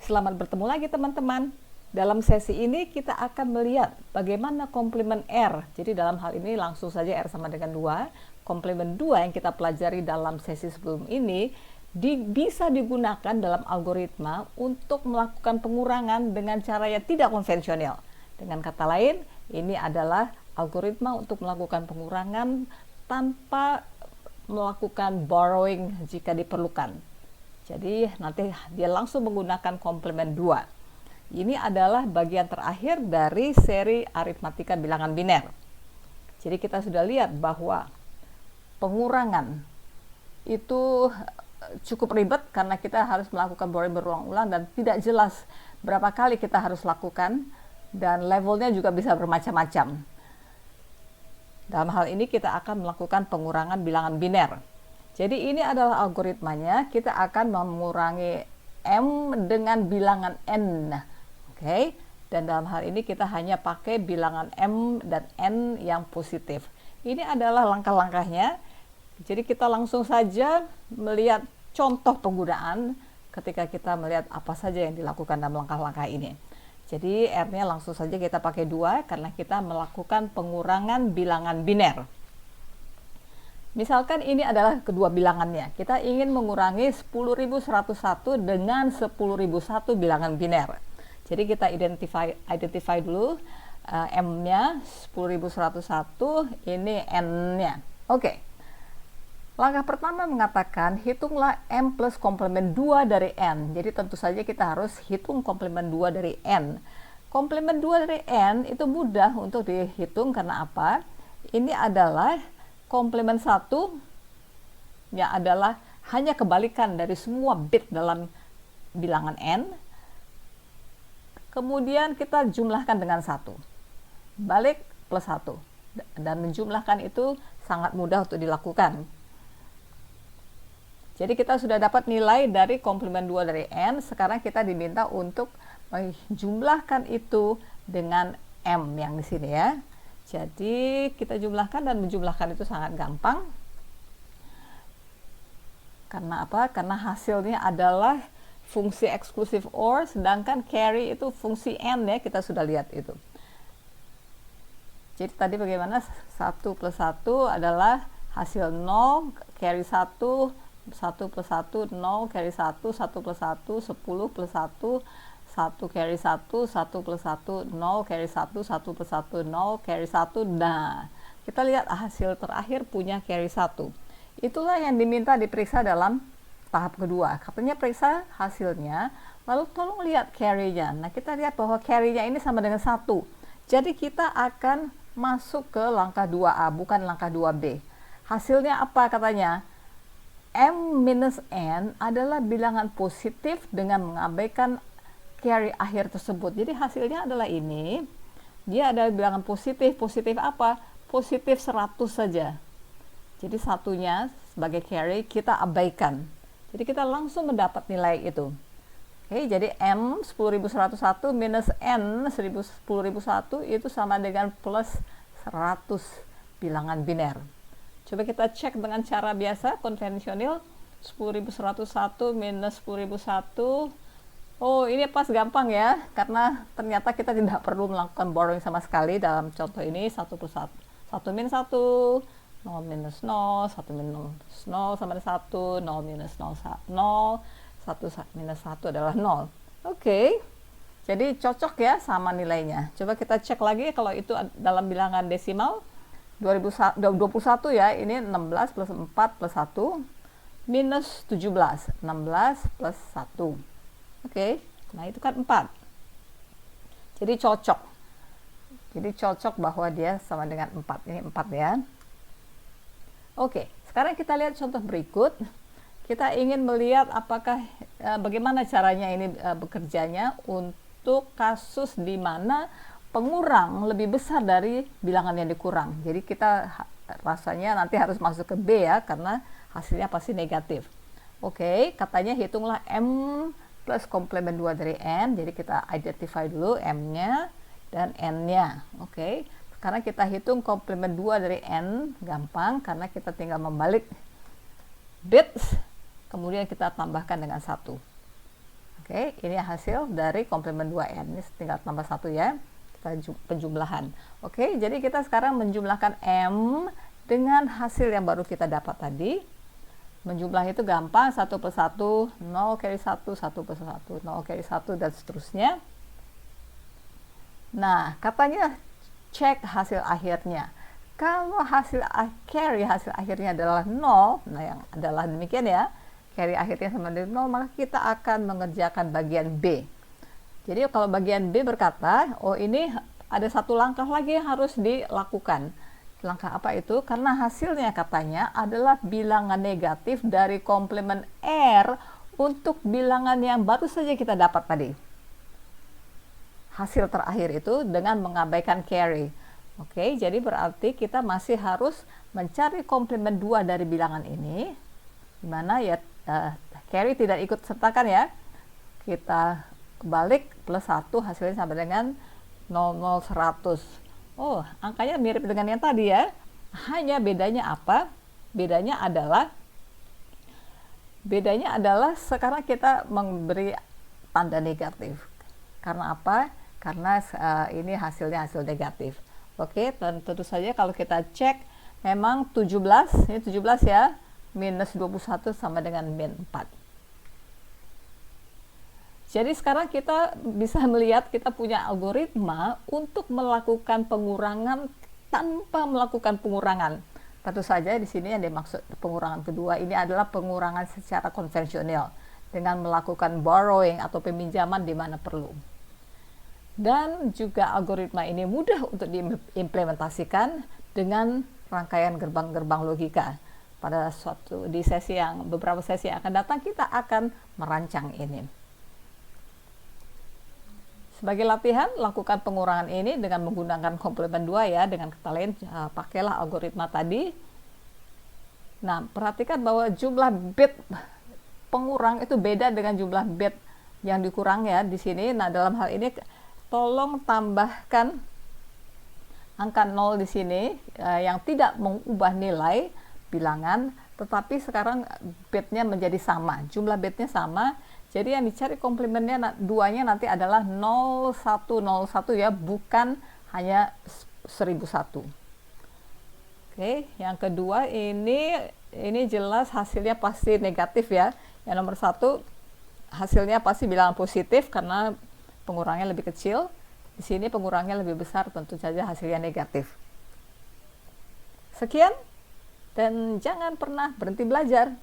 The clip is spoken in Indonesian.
Selamat bertemu lagi teman-teman. Dalam sesi ini kita akan melihat bagaimana komplement R. Jadi dalam hal ini langsung saja R sama dengan 2. Komplement 2 yang kita pelajari dalam sesi sebelum ini bisa digunakan dalam algoritma untuk melakukan pengurangan dengan cara yang tidak konvensional. Dengan kata lain, ini adalah algoritma untuk melakukan pengurangan tanpa melakukan borrowing jika diperlukan. Jadi nanti dia langsung menggunakan komplement 2. Ini adalah bagian terakhir dari seri aritmatika bilangan biner. Jadi kita sudah lihat bahwa pengurangan itu cukup ribet karena kita harus melakukan borrowing berulang-ulang dan tidak jelas berapa kali kita harus lakukan, dan levelnya juga bisa bermacam-macam. Dalam hal ini kita akan melakukan pengurangan bilangan biner. Jadi ini adalah algoritmanya, kita akan mengurangi M dengan bilangan N. Oke, dan dalam hal ini kita hanya pakai bilangan M dan N yang positif. Ini adalah langkah-langkahnya. Jadi kita langsung saja melihat contoh penggunaan ketika kita melihat apa saja yang dilakukan dalam langkah-langkah ini. Jadi R-nya langsung saja kita pakai 2 karena kita melakukan pengurangan bilangan biner. Misalkan ini adalah kedua bilangannya. Kita ingin mengurangi 10.101 dengan 10.001 bilangan biner. Jadi kita identify dulu M-nya 10.101, ini N-nya. Oke. Langkah pertama mengatakan hitunglah M plus komplement 2 dari N. Jadi tentu saja kita harus hitung komplement 2 dari N. Komplement 2 dari N itu mudah untuk dihitung karena apa? Ini adalah komplement 1 yang adalah hanya kebalikan dari semua bit dalam bilangan N. Kemudian kita jumlahkan dengan 1. Balik plus 1. Dan menjumlahkan itu sangat mudah untuk dilakukan. Jadi kita sudah dapat nilai dari komplement 2 dari N. Sekarang kita diminta untuk menjumlahkan itu dengan M yang di sini ya. Jadi kita jumlahkan, dan menjumlahkan itu sangat gampang. Karena apa? Karena hasilnya adalah fungsi eksklusif OR, sedangkan carry itu fungsi N ya, kita sudah lihat itu. Jadi tadi bagaimana? 1 plus 1 adalah hasil 0, carry 1, 1 plus 1, 0, carry 1, 1 plus 1, 10 plus 1, 1 carry 1, 1 plus 1, 0, carry 1, 1 plus 1, 0, carry 1. Nah, kita lihat hasil terakhir punya carry 1. Itulah yang diminta diperiksa dalam tahap kedua. Katanya periksa hasilnya, lalu tolong lihat carry-nya. Nah, kita lihat bahwa carry-nya ini sama dengan 1. Jadi kita akan masuk ke langkah 2A, bukan langkah 2B. Hasilnya apa katanya? M minus N adalah bilangan positif dengan mengabaikan carry akhir tersebut. Jadi hasilnya adalah ini. Dia adalah bilangan positif. Positif apa? Positif 100 saja. Jadi satunya sebagai carry kita abaikan. Jadi kita langsung mendapat nilai itu. Oke, jadi M 10.101 minus N 10.001 itu sama dengan plus 100 bilangan biner. Coba kita cek dengan cara biasa, konvensional. 10.101 minus 10.001. Oh, ini pas gampang ya, karena ternyata kita tidak perlu melakukan borrowing sama sekali dalam contoh ini. 1 plus 1, 1 minus 1, 0 minus 0, 1 minus 0 sama dengan 1, 0 minus 0, 0, 1 minus 1 adalah 0. Oke, jadi cocok ya sama nilainya. Coba kita cek lagi kalau itu dalam bilangan desimal. 21 ya, ini 16 plus 4 plus 1 minus 17, 16 plus 1. Oke, nah itu kan 4. Jadi cocok. Jadi cocok bahwa dia sama dengan 4. Ini 4 ya. Oke, sekarang kita lihat contoh berikut. Kita ingin melihat apakah bagaimana caranya ini bekerjanya untuk kasus di mana pengurang lebih besar dari bilangan yang dikurang. Jadi kita rasanya nanti harus masuk ke B ya, karena hasilnya pasti negatif. Oke, katanya hitunglah M plus komplement 2 dari N. Jadi kita identify dulu M-nya dan N-nya. Oke, sekarang kita hitung komplement 2 dari N. Gampang, karena kita tinggal membalik bits, kemudian kita tambahkan dengan 1. Oke, ini hasil dari komplement 2n. Ini tinggal tambah 1 ya. Kita penjumlahan. Oke, jadi kita sekarang menjumlahkan M dengan hasil yang baru kita dapat tadi. Menjumlah itu gampang, 1 plus 1, 0 carry 1, 1 plus 1, 0 carry 1, dan seterusnya. Nah, katanya cek hasil akhirnya. Kalau hasil akhirnya adalah 0, nah yang adalah demikian ya, carry akhirnya sama dengan 0, maka kita akan mengerjakan bagian B. Jadi kalau bagian B berkata, oh ini ada satu langkah lagi yang harus dilakukan. Langkah apa itu? Karena hasilnya katanya adalah bilangan negatif dari komplement R untuk bilangan yang baru saja kita dapat tadi. Hasil terakhir itu dengan mengabaikan carry. Oke, jadi berarti kita masih harus mencari komplement 2 dari bilangan ini, di mana ya carry tidak ikut sertakan ya. Kita balik plus 1 hasilnya sama dengan 0,0100. Oh, angkanya mirip dengan yang tadi ya. Hanya bedanya apa? Bedanya adalah sekarang kita memberi tanda negatif. Karena apa? Karena ini hasilnya hasil negatif. Oke, dan tentu saja kalau kita cek memang 17, ini 17 ya, minus 21 sama dengan min 4. Jadi sekarang kita bisa melihat kita punya algoritma untuk melakukan pengurangan tanpa melakukan pengurangan. Tentu saja di sini yang dimaksud pengurangan kedua ini adalah pengurangan secara konvensional dengan melakukan borrowing atau peminjaman di mana perlu. Dan juga algoritma ini mudah untuk diimplementasikan dengan rangkaian gerbang-gerbang logika. Pada beberapa sesi yang akan datang kita akan merancang ini. Sebagai latihan, lakukan pengurangan ini dengan menggunakan komplement 2 ya, dengan kata lain pakailah algoritma tadi. Nah, perhatikan bahwa jumlah bit pengurang itu beda dengan jumlah bit yang dikurang ya di sini. Nah, dalam hal ini tolong tambahkan angka 0 di sini yang tidak mengubah nilai bilangan, tetapi sekarang bitnya menjadi sama, jumlah bitnya sama. Jadi yang dicari komplementnya 2-nya nanti adalah 0101 ya, bukan hanya 1001. Oke, yang kedua ini jelas hasilnya pasti negatif ya. Yang nomor 1 hasilnya pasti bilangan positif karena pengurangnya lebih kecil. Di sini pengurangnya lebih besar, tentu saja hasilnya negatif. Sekian, dan jangan pernah berhenti belajar.